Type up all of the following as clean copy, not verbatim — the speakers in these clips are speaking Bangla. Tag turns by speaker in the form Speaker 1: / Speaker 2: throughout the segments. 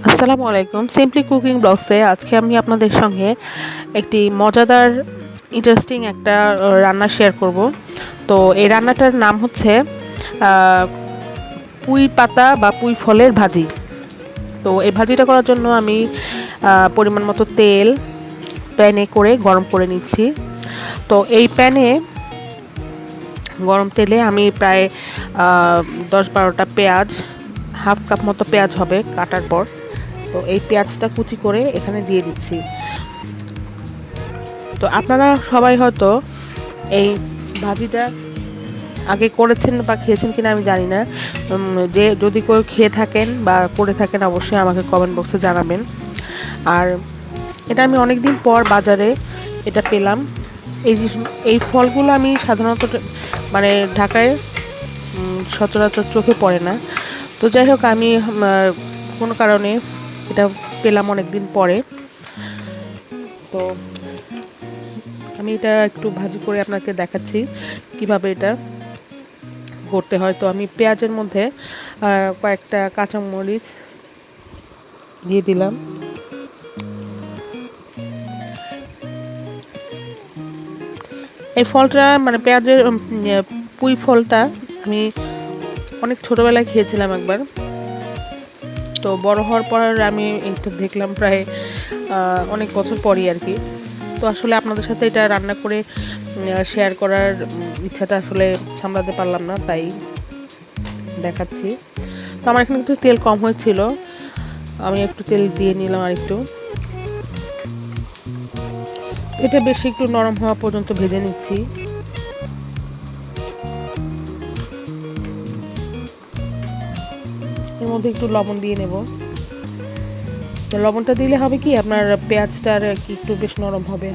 Speaker 1: আসসালামু আলাইকুম। সিম্পলি কুকিং ব্লগসে আজকে আমি আপনাদের সঙ্গে একটি মজাদার ইন্টারেস্টিং একটা রান্না শেয়ার করব। তো এই রান্নাটার নাম হচ্ছে পুঁই পাতা বা পুঁই ফলের ভাজি। তো এই ভাজিটা করার জন্য আমি পরিমাণ মতো তেল প্যানে করে গরম করে নিচ্ছি। তো এই প্যানে গরম তেলে আমি প্রায় 10-12টা পেঁয়াজ, হাফ কাপ মতো পেঁয়াজ হবে কাটার পর, তো এই পেঁয়াজটা কুচি করে এখানে দিয়ে দিচ্ছি। তো আপনারা সবাই হয়তো এই ভাজিটা আগে করেছেন বা খেয়েছেন কিনা আমি জানি না। যে যদি কেউ খেয়ে থাকেন বা করে থাকেন অবশ্যই আমাকে কমেন্ট বক্সে জানাবেন। আর এটা আমি অনেক দিন পর বাজারে এটা পেলাম। এই ফলগুলো আমি সাধারণত মানে ঢাকায় সচরাচর চোখে পড়ে না। তো যাই হোক, আমি কোনো কারণে এটা পেলাম অনেক দিন পরে। তো আমি এটা একটু ভাজি করে আপনাকে দেখাচ্ছি কিভাবে এটা করতে হয়। তো আমি পেঁয়াজের মধ্যে কয়েকটা কাঁচামরিচ দিয়ে দিলাম। এই ফলটা মানে পেঁয়াজের পুঁই ফলটা আমি অনেক ছোটোবেলায় খেয়েছিলাম একবার। তো বড় হওয়ার পর আমি এটা দেখলাম প্রায় অনেক বছর পরই আর কি। তো আসলে আপনাদের সাথে এটা রান্না করে শেয়ার করার ইচ্ছাটা আসলে সামলাতে পারলাম না, তাই দেখাচ্ছি। তো আমার এখানে একটু তেল কম হয়েছিল, আমি একটু তেল দিয়ে নিলাম আর একটু। এটা বেশি একটু নরম হওয়া পর্যন্ত ভেজে নিচ্ছি। এর মধ্যে একটু লবণ দিয়ে নেব। লবণটা দিলে হবে কি, আপনার পেঁয়াজটা আর কি একটু বেশ নরম হবে।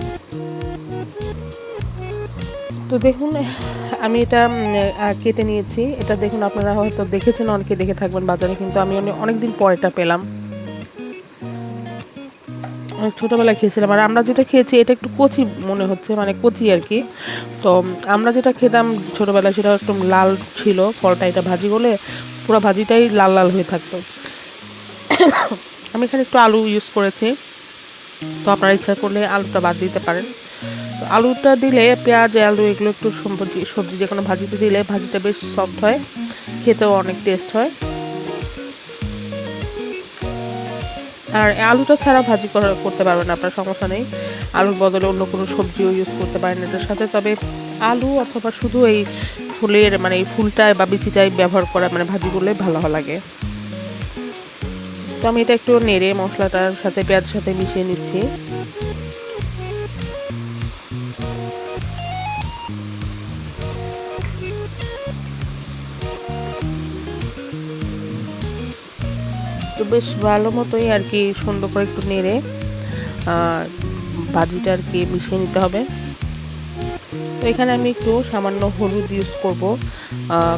Speaker 1: তো দেখুন আমি এটা কেটে নিয়েছি। এটা দেখুন, আপনারা হয়তো দেখেছেন, অনেকে দেখে থাকবেন বাজারে, কিন্তু আমি অনেক দিন পর এটা পেলাম। অনেক ছোটোবেলায় খেয়েছিলাম। আর আমরা যেটা খেয়েছি এটা একটু কচি মনে হচ্ছে, মানে কচি আর কি। তো আমরা যেটা খেতাম ছোটোবেলায় সেটা একটু লাল ছিল ফলটা। এটা ভাজি করলে পুরো ভাজিটাই লাল লাল হয়ে থাকতো। আমি এখানে একটু আলু ইউজ করেছি, তো আপনারা ইচ্ছা করলে আলুটা বাদ দিতে পারেন। তো আলুটা দিলে পেঁয়াজ আলু এগুলো একটু সবজি যে কোনো ভাজিতে দিলে ভাজিটা বেশ সফট হয়, খেতেও অনেক টেস্ট হয়। আর আলুটা ছাড়া ভাজি করতে পারবেন, আপনার সমস্যা নেই। আলুর বদলে অন্য কোনো সবজিও ইউজ করতে পারেন এটার সাথে। তবে আলু অথবা শুধু এই ফুলের মানে এই ফুলটায় বা বিচিটাই ব্যবহার করা মানে ভাজি করলে ভালো লাগে। তো আমি এটা একটু নেড়ে মশলাটার সাথে পেঁয়াজের সাথে মিশিয়ে নিচ্ছি। তো বেশ ভালো মতোই আর কি সুন্দর করে একটু নেড়ে ভাজিটা আর কি মিশিয়ে নিতে হবে। তো এখানে আমি একটু সামান্য হলুদ ইউজ করব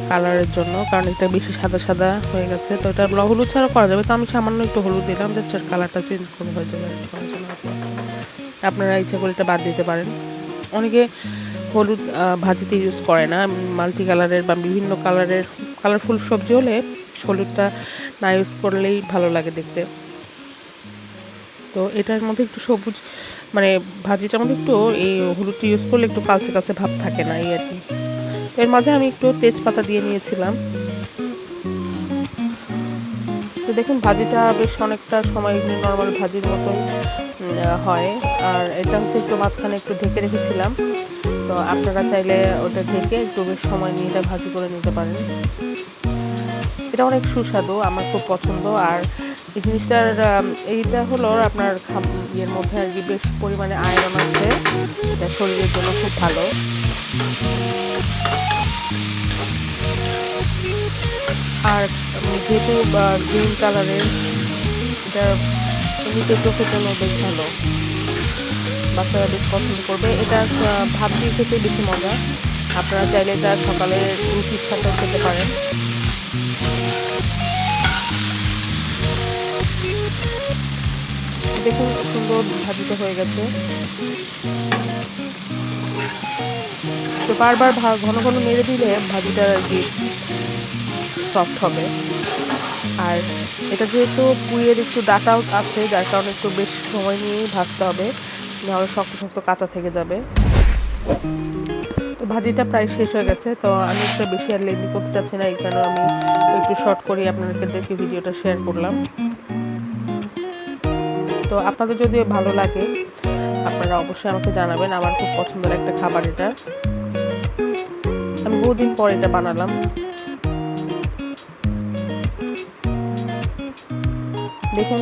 Speaker 1: কালারের জন্য, কারণ এটা বেশি সাদা সাদা হয়ে গেছে। তো এটা হলুদ ছাড়া করা যাবে, তো আমি সামান্য একটু হলুদ দিলাম, জাস্ট আর কালারটা চেঞ্জ করে হয়ে যাবে। আপনারা ইচ্ছা করে এটা বাদ দিতে পারেন। অনেকে হলুদ ভাজিতে ইউজ করে না। মাল্টি কালারের বা বিভিন্ন কালারফুল সবজি হলে হলুদটা না ইউজ করলেই ভালো লাগে দেখতে। তো এটার মধ্যে একটু সবুজ মানে ভাজিটার মধ্যে একটু এই হলুদটা ইউজ করলে একটু কালচে কালচে ভাব থাকে না, এই আর কি। তো এর মাঝে আমি একটু তেজপাতা দিয়ে নিয়েছিলাম। তো দেখুন ভাজিটা বেশ অনেকটা সময় নর্মাল ভাজির মতোই হয়। আর এটা হচ্ছে একটু মাঝখানে একটু ঢেকে রেখেছিলাম। তো আপনারা চাইলে ওটা ঢেকে একটু বেশ সময় নিয়ে এটা ভাজি করে নিতে পারেন। এটা অনেক সুস্বাদু, আমার খুব পছন্দ। আর এই জিনিসটার এইটা হলো আপনার ইয়ের মধ্যে আর কি বেশ পরিমাণে আয়রন আছে, এটা শরীরের জন্য খুব ভালো। আর যেহেতু গ্রিন কালারের, এটা এমনিতে চোখের জন্য বেশ ভালো, বাচ্চারা বেশ পছন্দ করবে। এটা ভাত দিয়ে খেতে বেশি মজা। আপনারা চাইলে এটা সকালে রুটির সাথেও খেতে পারেন। দেখুন সুন্দর ভাজিটা হয়ে গেছে। তো বারবার ঘন ঘন নেড়ে দিলে ভাজিটা আর কি সফট হবে। আর এটা যেহেতু পুইয়ের একটু ডাটাও আছে, যার কারণে একটু বেশি সময় নিয়েই ভাজতে হবে, নাহলে শক্ত শক্ত কাঁচা থেকে যাবে। তো ভাজিটা প্রায় শেষ হয়ে গেছে, তো আমি একটু বেশি আর লেন্দি করতে চাচ্ছি না, এই কারণে আমি একটু শর্ট করে আপনাদেরকে ভিডিওটা শেয়ার করলাম। তো আপনাদের যদি ভালো লাগে আপনারা অবশ্যই আমাকে জানাবেন, আমার খুব পছন্দের একটা খাবার এটা, আমি বহুদিন পর এটা বানালাম। দেখুন